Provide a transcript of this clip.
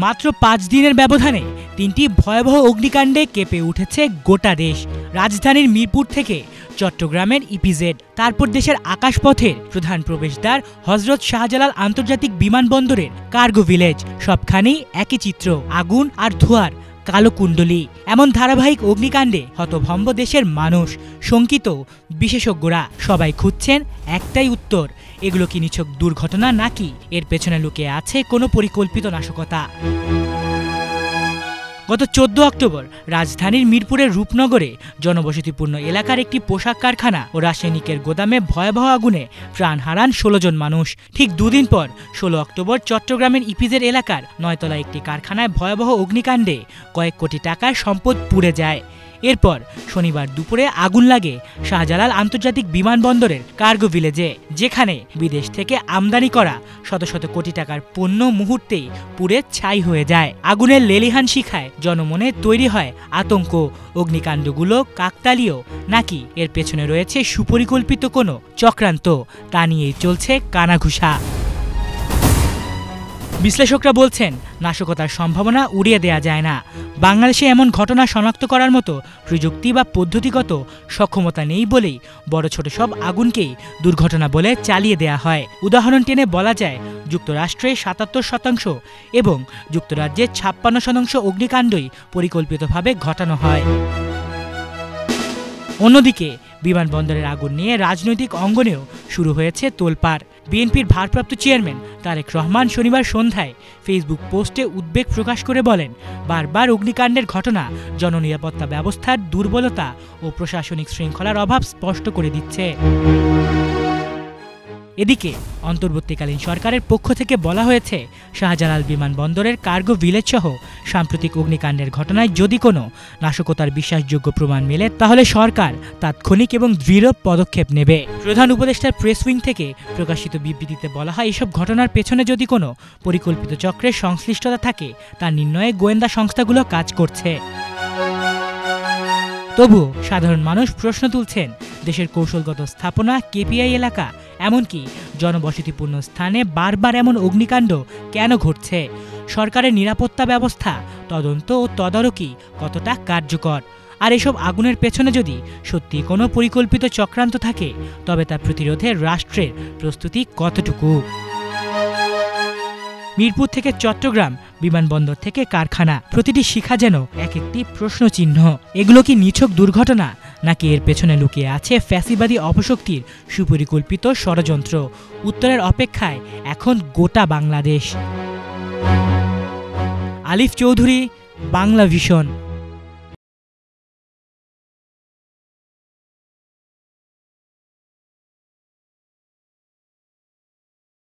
মাত্র ৫ দিনের ব্যবধানে ৩টি ভয়াবহ অগ্নিকাণ্ডে কেঁপে উঠেছে গোটা দেশ। রাজধানীর মিরপুর থেকে চট্টগ্রামের ইপিজেড, তারপর দেশের আকাশপথের প্রধান প্রবেশদ্বার হযরত শাহজালাল আন্তর্জাতিক বিমানবন্দরের কার্গো ভিলেজ, সবখানেই একই চিত্র, আগুন আর ধোঁয়ার কালো কুণ্ডলী। এমন ধারাবাহিক অগ্নিকাণ্ডে হতভম্ব দেশের মানুষ, শঙ্কিত বিশেষজ্ঞরা। সবাই খুঁজছেন একটাই উত্তর, এগুলো কি নিছক দুর্ঘটনা নাকি এর পেছনে লুকিয়ে আছে কোনো পরিকল্পিত নাশকতা। গত ১৪ অক্টোবর রাজধানীর মিরপুরের রূপনগরে জনবসতিপূর্ণ এলাকার একটি পোশাক কারখানা ও রাসায়নিকের গোদামে ভয়াবহ আগুনে প্রাণ হারান ১৬ জন মানুষ। ঠিক দুদিন পর ১৬ অক্টোবর চট্টগ্রামের ইপিজেড এলাকার ৯তলা একটি কারখানায় ভয়াবহ অগ্নিকাণ্ডে কয়েক কোটি টাকার সম্পদ পুড়ে যায়। এরপর শনিবার দুপুরে আগুন লাগে শাহজালাল আন্তর্জাতিক বিমানবন্দরের কার্গো ভিলেজে, যেখানে বিদেশ থেকে আমদানি করা শত শত কোটি টাকার পণ্য মুহূর্তেই পুড়ে ছাই হয়ে যায়। আগুনের লেলিহান শিখায় জনমনে তৈরি হয় আতঙ্ক। অগ্নিকাণ্ডগুলো কাকতালীয় নাকি এর পেছনে রয়েছে সুপরিকল্পিত কোনো চক্রান্ত, তা নিয়েই চলছে কানাঘুষা। বিশ্লেষকরা বলছেন, নাশকতার সম্ভাবনা উড়িয়ে দেয়া যায় না। বাংলাদেশে এমন ঘটনা শনাক্ত করার মতো প্রযুক্তি বা পদ্ধতিগত সক্ষমতা নেই বলেই বড় ছোট সব আগুনকেই দুর্ঘটনা বলে চালিয়ে দেয়া হয়। উদাহরণ টেনে বলা যায়, যুক্তরাষ্ট্রে ৭৭% এবং যুক্তরাজ্যে ৫৬% অগ্নিকাণ্ডই পরিকল্পিতভাবে ঘটানো হয়। অন্যদিকে বিমানবন্দরের আগুন নিয়ে রাজনৈতিক অঙ্গনেও শুরু হয়েছে তোলপাড়। বিএনপির ভারপ্রাপ্ত চেয়ারম্যান তারেক রহমান শনিবার সন্ধ্যায় ফেসবুক পোস্টে উদ্বেগ প্রকাশ করে বলেন, বারবার অগ্নিকাণ্ডের ঘটনা জননিরাপত্তা ব্যবস্থার দুর্বলতা ও প্রশাসনিক শৃঙ্খলার অভাব স্পষ্ট করে দিচ্ছে। এদিকে অন্তর্বর্তীকালীন সরকারের পক্ষ থেকে বলা হয়েছে, শাহজালাল বিমানবন্দরের কার্গো ভিলেজ সহ সাম্প্রতিক অগ্নিকাণ্ডের ঘটনায় যদি কোনো নাশকতার বিশ্বাসযোগ্য প্রমাণ মেলে, তাহলে সরকার তাৎক্ষণিক এবং দৃঢ় পদক্ষেপ নেবে। প্রধান উপদেষ্টার প্রেস উইং থেকে প্রকাশিত বিবৃতিতে বলা হয়, এসব ঘটনার পেছনে যদি কোনো পরিকল্পিত চক্রের সংশ্লিষ্টতা থাকে, তা নির্ণয়ে গোয়েন্দা সংস্থাগুলো কাজ করছে। তবুও সাধারণ মানুষ প্রশ্ন তুলছেন, দেশের কৌশলগত স্থাপনা, কেপিআই এলাকা, এমনকি জনবসতিপূর্ণ স্থানে বারবার এমন অগ্নিকাণ্ড কেন ঘটছে? সরকারের নিরাপত্তা ব্যবস্থা, তদন্ত ও তদারকি কতটা কার্যকর? আর এসব আগুনের পেছনে যদি সত্যি কোনো পরিকল্পিত চক্রান্ত থাকে, তবে তা প্রতিরোধে রাষ্ট্রের প্রস্তুতি কতটুকু? মিরপুর থেকে চট্টগ্রাম, বিমানবন্দর থেকে কারখানা, প্রতিটি শিখা যেন এক একটি প্রশ্নচিহ্ন। এগুলো কি নিছক দুর্ঘটনা নাকি এর পেছনে লুকিয়ে আছে ফ্যাসিবাদী অপশক্তির সুপরিকল্পিত ষড়যন্ত্র? উত্তরের অপেক্ষায় এখন গোটা বাংলাদেশ। আলিফ চৌধুরী, বাংলা ভিশন।